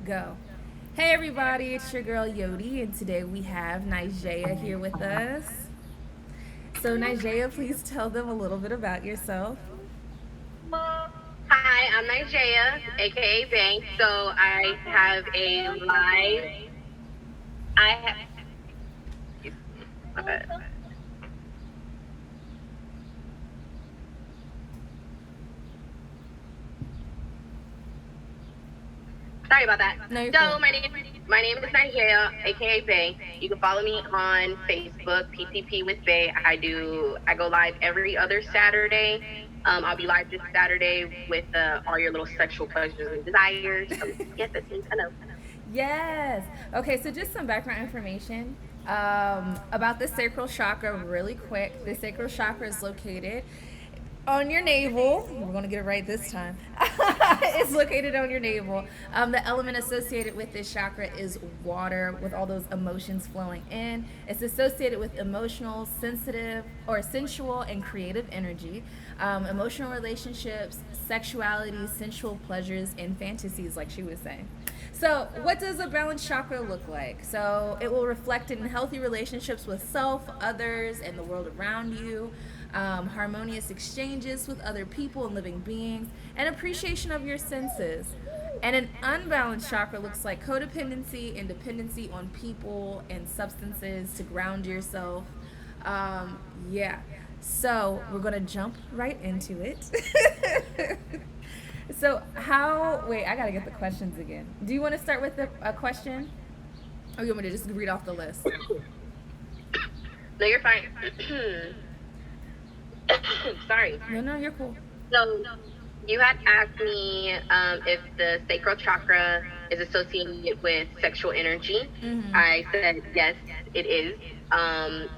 Go. Hey everybody, it's your girl Yodi, and today we have Naiyah here with us. So Naiyah, please tell them a little bit about yourself. Hi, I'm Naiyah, aka Bank. So I have a live. I have. My bad. Sorry about that. No, you're cool. So my name is Naiyah, aka Bank. You can follow me on Facebook, P.T.P with Bay. I go live every other Saturday. I'll be live this Saturday with all your little sexual pleasures and desires. So yes, that means I know. Yes. Okay, so just some background information about the sacral chakra, really quick. The sacral chakra is located on your navel. We're going to get it right this time. It's located on your navel. The element associated with this chakra is water, with all those emotions flowing in. It's associated with emotional, sensitive, or sensual and creative energy, emotional relationships, sexuality, sensual pleasures, and fantasies, like she was saying. So, what does a balanced chakra look like? So, it will reflect in healthy relationships with self, others, and the world around you, harmonious exchanges with other people and living beings, and appreciation of your senses. And an unbalanced chakra looks like codependency and dependency on people and substances to ground yourself. Yeah. So, we're going to jump right into it. So wait, I gotta get the questions again. Do you want to start with a question? Or you want me to just read off the list? No, you're fine. Sorry. No, you're cool. So you had asked me if the sacral chakra is associated with sexual energy. Mm-hmm. I said yes, it is.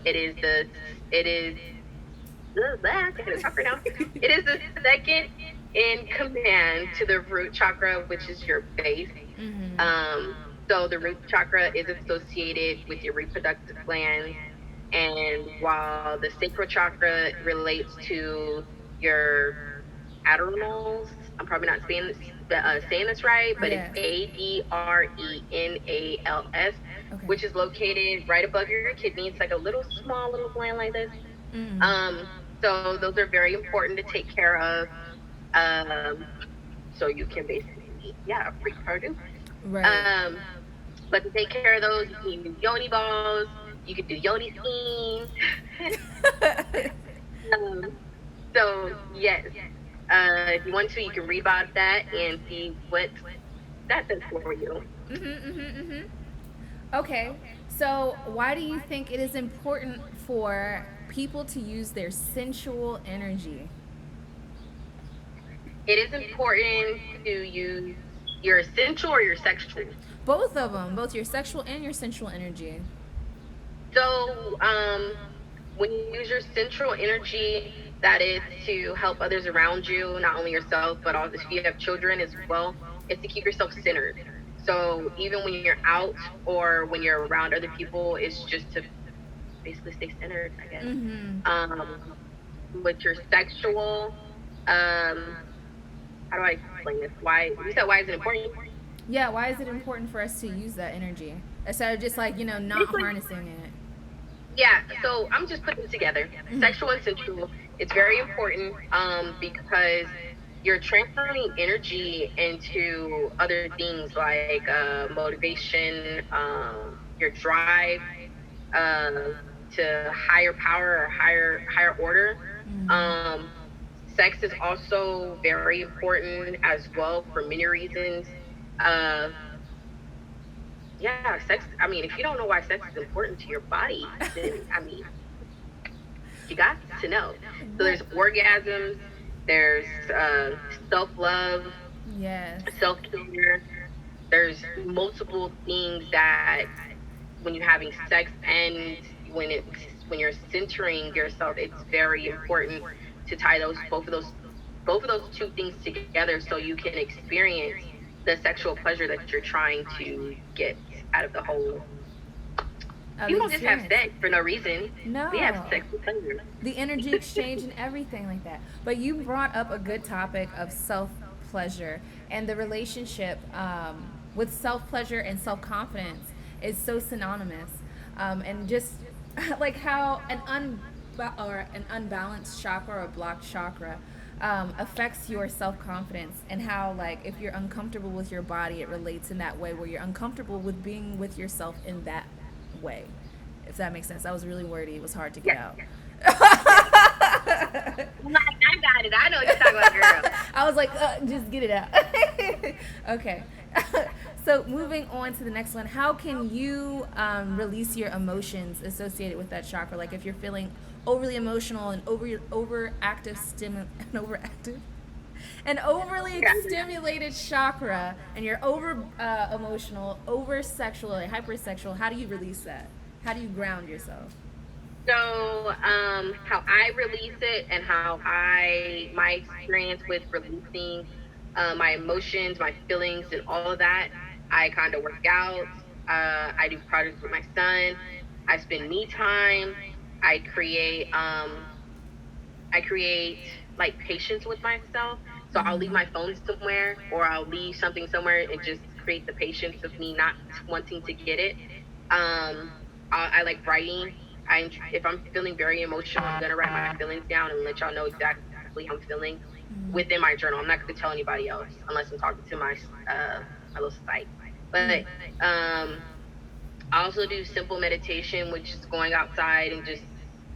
It is. I can't even talk right now. It is the second in command to the root chakra, which is your base. Mm-hmm. So the root chakra is associated with your reproductive glands, and while the sacral chakra relates to your adrenals, I'm probably not saying this right, but it's Yes. Adrenals, Okay. which is located right above your kidney. It's like a little small little gland like this. Mm. Um, so those are very important to take care of. Um, so you can basically, yeah, reproduce. Right. Um, but to take care of those, you can use yoni balls. You can do yoni steam. um, so yes, if you want to, you can read about that and see what that does for you. Okay. So, why do you think it is important for people to use their sensual energy? It is important to use your essential or your sexual. Both of them, both your sexual and your sensual energy. So, when you use your central energy, that is to help others around you, not only yourself, but also if you have children as well, is to keep yourself centered. So, even when you're out or when you're around other people, it's just to basically stay centered, I guess. Mm-hmm. With your sexual, um, how do I explain this? Why you said why is it important? Yeah, why is it important for us to use that energy instead of just like, not Basically, harnessing it? yeah, so I'm just putting it together. Mm-hmm. Sexual and sensual. It's very important because you're transferring energy into other things like motivation, your drive uh, to higher power or higher order. Mm-hmm. Um, Sex is also very important as well for many reasons. Uh, yeah, sex. I mean, if you don't know why sex is important to your body, then I mean, you got to know. So Well, there's orgasms, there's self love, yes. self care. There's multiple things that when you're having sex and when it's when you're centering yourself, it's very important to tie both of those two things together so you can experience the sexual pleasure that you're trying to get out of the whole. You The don't just have experience. sex for no reason. We have No. sex for pleasure. The energy exchange and everything like that. But you brought up a good topic of self pleasure and the relationship with self-pleasure and self-confidence is so synonymous. And just like how an unbalanced chakra or blocked chakra affects your self-confidence, and how, like, if you're uncomfortable with your body, it relates in that way where you're uncomfortable with being with yourself in that way, if that makes sense. That was really wordy. It was hard to get Yes, out. yes. I'm like, I got it. I know what you're talking about, girl. I was like, just get it out. Okay. So moving on to the next one, how can you release your emotions associated with that chakra? Like if you're feeling overly emotional and overactive an overly Yeah. stimulated chakra, and you're over emotional, over sexual, like hypersexual, how do you release that? How do you ground yourself? So, how I release it and my experience with releasing my emotions, my feelings, and all of that, I kind of work out. I do projects with my son. I spend me time. I create, I create like patience with myself. So I'll leave my phone somewhere, or I'll leave something somewhere, and just create the patience of me not wanting to get it. Um, I like writing. If I'm feeling very emotional, I'm gonna write my feelings down and let y'all know exactly how I'm feeling within my journal. I'm not gonna tell anybody else unless I'm talking to my little site. But um, I also do simple meditation, which is going outside and just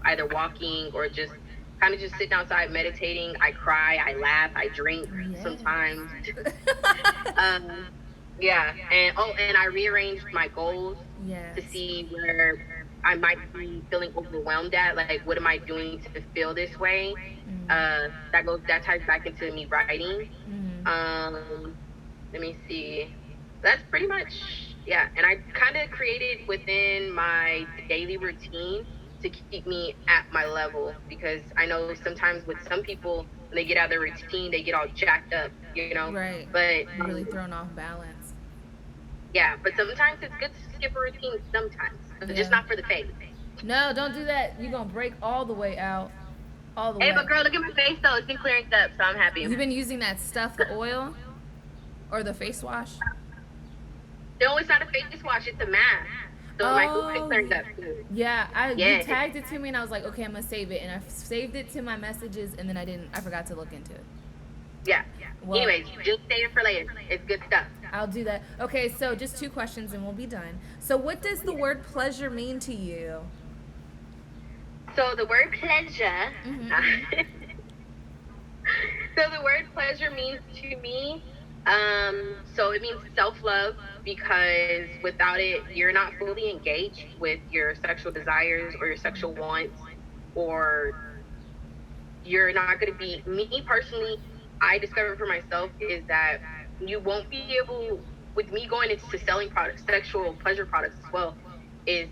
either walking or just kind of just sitting outside meditating. I cry, I laugh, I drink sometimes. Yes. um, yeah, and I rearranged my goals to Yes. see where I might be feeling overwhelmed at. Like, what am I doing to feel this way? That ties back into me writing. Um, Let me see. That's pretty much, yeah. And I kind of created within my daily routine to keep me at my level, because I know sometimes with some people when they get out of their routine they get all jacked up, you know. Right. But Really thrown off balance. yeah, but sometimes it's good to skip a routine sometimes, but just Yeah. not for the face. No, don't do that. You're gonna break all the way out. All the Hey, way. but girl, look at my face though. It's been clearing up, so I'm happy. You've been using that stuff, the oil or the face wash? No, it's not a face wash, it's a mask. So my food is Oh, clearing up too. yeah. You Yeah. tagged it to me, and I was like, okay, I'm gonna save it, and I saved it to my messages, and then I forgot to look into it. Yeah. Well, Anyways, just save it for later. It's good stuff. I'll do that. Okay, so just 2 questions, and we'll be done. So, what does the word pleasure mean to you? So the word pleasure. So the word pleasure means to me, so it means self-love, because without it, you're not fully engaged with your sexual desires or your sexual wants, or you're not going to be, me personally, I discovered for myself is that you won't be able, with me going into selling products, sexual pleasure products as well, is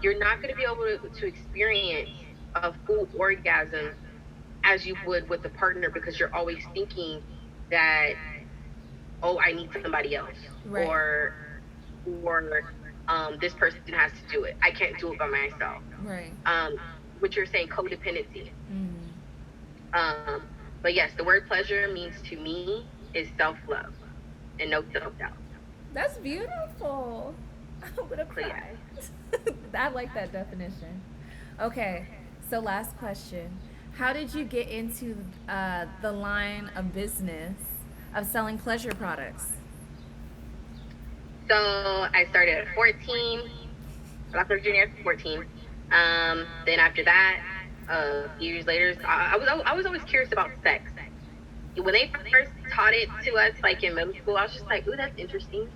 you're not going to be able to experience a full orgasm as you would with a partner, because you're always thinking that, oh, I need somebody else, Right. or this person has to do it. I can't do it by myself. Right. What you're saying, codependency. Mm. Um, but yes, the word pleasure means to me is self-love and no self-doubt. That's beautiful. I'm gonna So yeah. cry. I like that definition. Okay, so last question. How did you get into the line of business of selling pleasure products? So I started at 14. I left junior at 14. Then after that, years later, I was always curious about sex. When they first taught it to us, like in middle school, I was just like, ooh, that's interesting.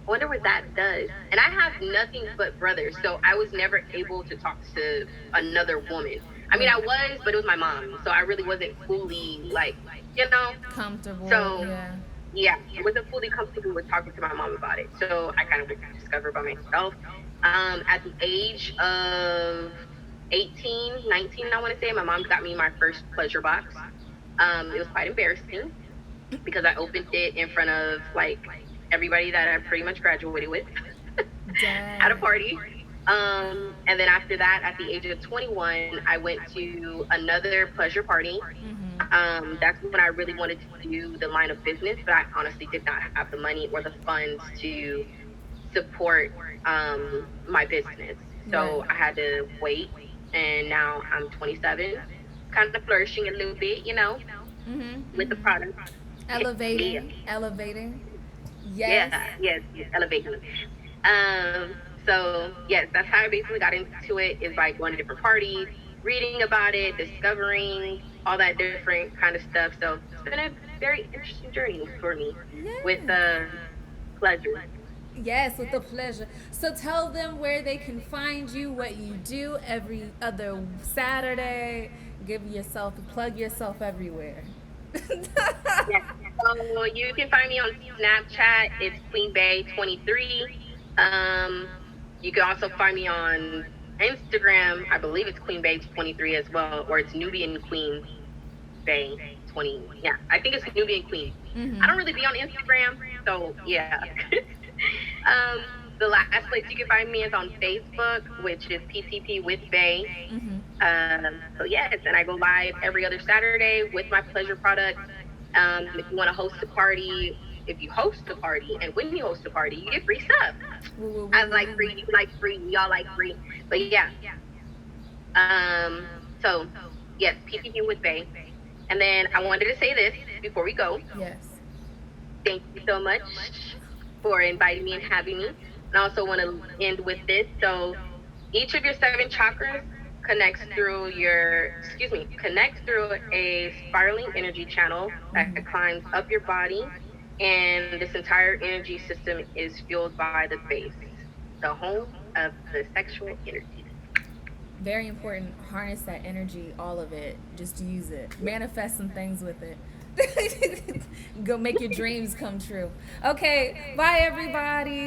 I wonder what that does. And I have nothing but brothers, so I was never able to talk to another woman. I mean, I was, but it was my mom, so I really wasn't fully, like, you know. Comfortable. So Yeah. I wasn't fully comfortable with talking to my mom about it. So I kind of discovered by myself. At the age of 18, 19, I want to say, my mom got me my first pleasure box. It was quite embarrassing because I opened it in front of like everybody that I pretty much graduated with at a party. And then after that, at the age of 21, I went to another pleasure party, That's when I really wanted to do the line of business, but I honestly did not have the money or the funds to support my business. Right. So I had to wait, and now I'm 27, kind of flourishing a little bit, with the product. Yeah, Elevating. Yes. yeah, yes, yes, elevating. So yes, that's how I basically got into it, is by going to different parties, reading about it, discovering all that different kind of stuff. So it's been a very interesting journey for me, with Yes. pleasure. Yes, with the pleasure. So tell them where they can find you, what you do every other Saturday. Give yourself, plug yourself everywhere. Yes. So you can find me on Snapchat. It's Queen Bay 23. Um, you can also find me on Instagram. I believe it's Queen Bay 23 as well, or it's Nubian Queen Bay 20. Yeah, I think it's Nubian Queen. I don't really be on Instagram, so yeah. um, the last place you can find me is on Facebook, which is P.T.P with Bay. So yes, and I go live every other Saturday with my pleasure products. If you want to host a party, if you host a party, and when you host a party, you get free stuff. Woo, woo, I woo, like woo, free, woo. you like free, we all like free. But yeah, so yes, PPP with Bay. And then I wanted to say this before we go. Yes. Thank you so much for inviting me and having me. And I also want to end with this. So each of your 7 chakras connects through a spiraling energy channel that climbs up your body. And this entire energy system is fueled by the base, the home of the sexual energy. Very important. Harness that energy, all of it. Just use it. Manifest some things with it. Go make your dreams come true. Okay. Bye, everybody.